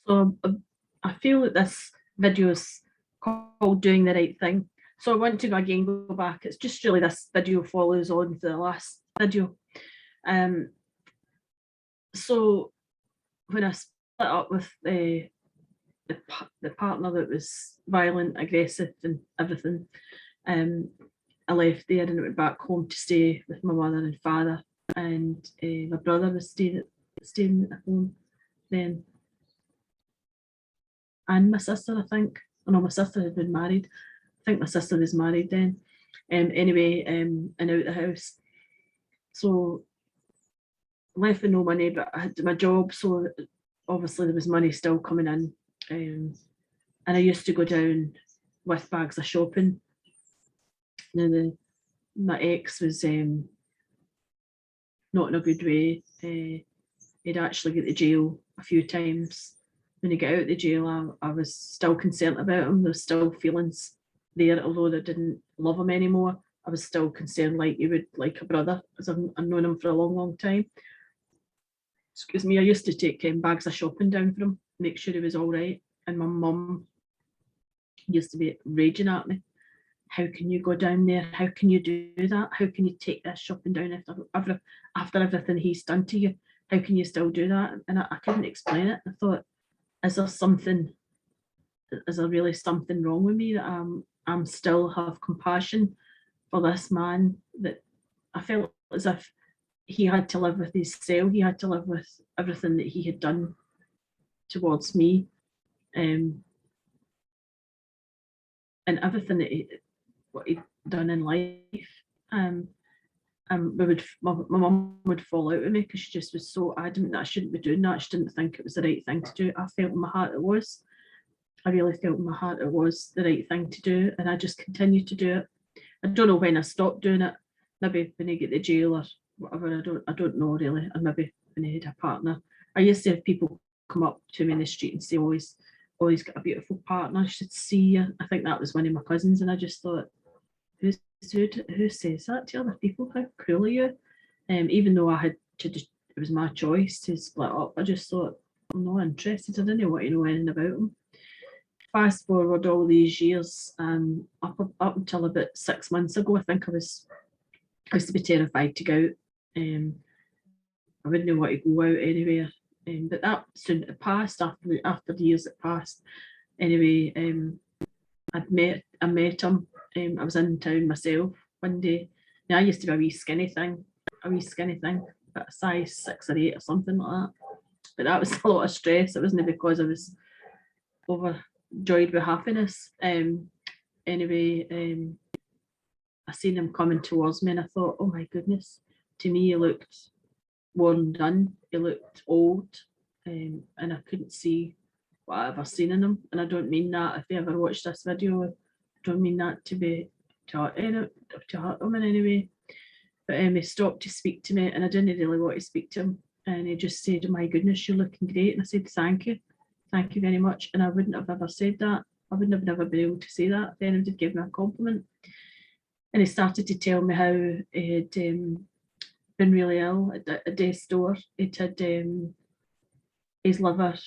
So I feel that this video is called Doing the Right Thing. So I want to again go back. It's just really this video follows on to the last video. So when I split up with the partner that was violent, aggressive and everything, I left there and went back home to stay with my mother and father, and my brother was staying at home then, and my sister, I think. Oh no, my sister had been married. I think my sister was married then. Anyway, and out the house. So left with no money, but I had my job, so obviously there was money still coming in. And I used to go down with bags of shopping. Now my ex was not in a good way. He'd actually got to jail a few times. When he got out of the jail, I was still concerned about him. There was still feelings there, although I didn't love him anymore. I was still concerned like you would like a brother, because I've known him for a long, long time. Excuse me, I used to take bags of shopping down for him, make sure he was all right. And my mum used to be raging at me. How can you go down there? How can you do that? How can you take this shopping down after everything he's done to you? How can you still do that? And I couldn't explain it. I thought, is there really something wrong with me that I'm still have compassion for this man, that I felt as if he had to live with his cell, he had to live with everything that he had done towards me, and everything that what he'd done in life. My mum would fall out with me because she just was so adamant that I shouldn't be doing that. She didn't think it was the right thing to do. I felt in my heart it was. I really felt in my heart it was the right thing to do, and I just continued to do it. I don't know when I stopped doing it. Maybe when I get to jail or whatever. I don't know really. And maybe when I had a partner. I used to have people come up to me in the street and say, "Oh, he's got a beautiful partner. I should see you." I think that was one of my cousins, and I just thought, who says that to other people? How cruel are you? Even though I had to, it was my choice to split up. I just thought, I'm not interested. I didn't want to know anything about him. Fast forward all these years, up until about 6 months ago, I think I used to be terrified to go out. I wouldn't want to go out anywhere. But that soon passed after the years that passed. Anyway, I met him. I was in town myself one day. Now I used to be a wee skinny thing, but a size 6 or 8 or something like that. But that was a lot of stress. It wasn't because I was overjoyed with happiness. Anyway, I seen him coming towards me, and I thought, oh my goodness. To me, he looked worn done. He looked old, and I couldn't see what I ever seen in him. And I don't mean that, if you ever watched this video, I don't mean that to hurt him in any way. But he stopped to speak to me, and I didn't really want to speak to him. And he just said, oh my goodness, you're looking great. And I said, thank you very much. And I wouldn't have ever said that. I wouldn't have never been able to say that if anyone did give me a compliment. And he started to tell me how he had been really ill at a death's door. He'd had his liver,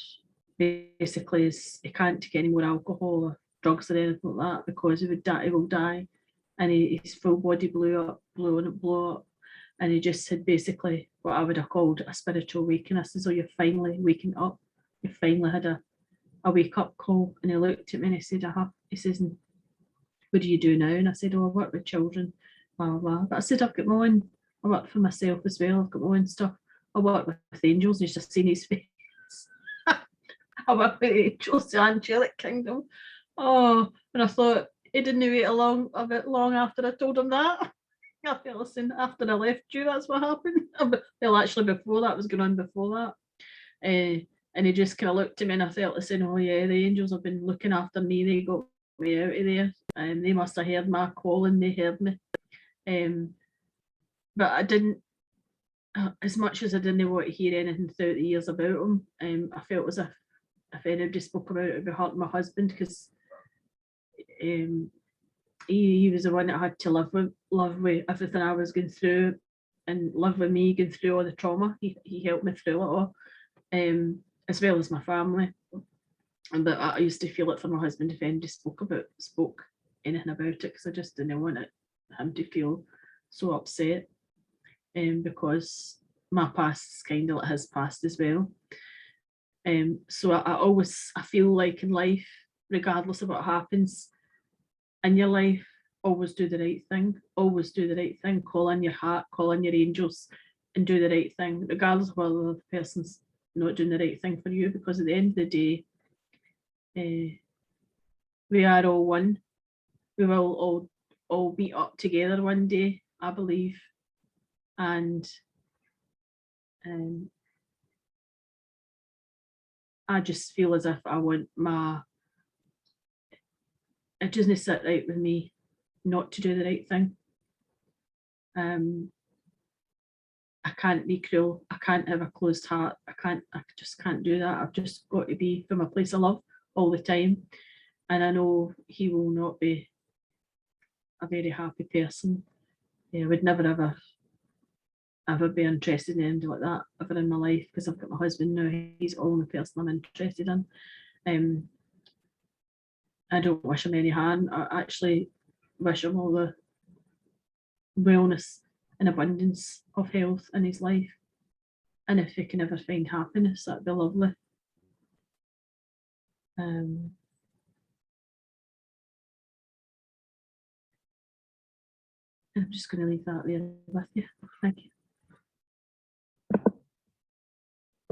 basically, he can't take any more alcohol or drugs or anything like that, because he will die. And his full body blew up, and he just had basically what I would have called a spiritual awakening. I says, oh, you're finally waking up. You finally had a wake up call. And he looked at me and he said, he says, what do you do now? And I said, oh, I work with children, blah, blah, blah. But I said, I've got my own, I work for myself as well. I've got my own stuff. I work with angels. And he's just seen his face. I work with angels, the angelic kingdom. Oh, and I thought, he didn't wait a bit long after I told him that. I thought, listen, after I left you, that's what happened. Well, actually, before that, was going on before that. And he just kind of looked at me, and I felt listen, oh yeah, the angels have been looking after me. They got me out of there. And they must have heard my call, and they heard me. But I didn't, as much as I didn't want to hear anything throughout the years about him, I felt as if anybody spoke about it, it would hurt my husband, because he was the one that had to live with everything I was going through, and live with me going through all the trauma. He helped me through it all. as well as my family. But I used to feel it for my husband if anybody spoke anything about it, because I just didn't want him to feel so upset, because my past is kind of like his past as well. So I feel like in life, regardless of what happens in your life, always do the right thing. Always do the right thing. Call in your heart, call in your angels, and do the right thing, regardless of whether the person's not doing the right thing for you. Because at the end of the day, we are all one. We will all meet up together one day, I believe. And I just feel as if I want it doesn't sit right with me not to do the right thing. I can't be cruel. I can't have a closed heart. I just can't do that. I've just got to be from a place of love all the time. And I know he will not be a very happy person. Yeah, I would never ever be interested in anything like that ever in my life, because I've got my husband now. He's the only person I'm interested in. I don't wish him any harm. I actually wish him all the wellness and abundance of health in his life. And if he can ever find happiness, that'd be lovely. I'm just going to leave that there with you. Thank you.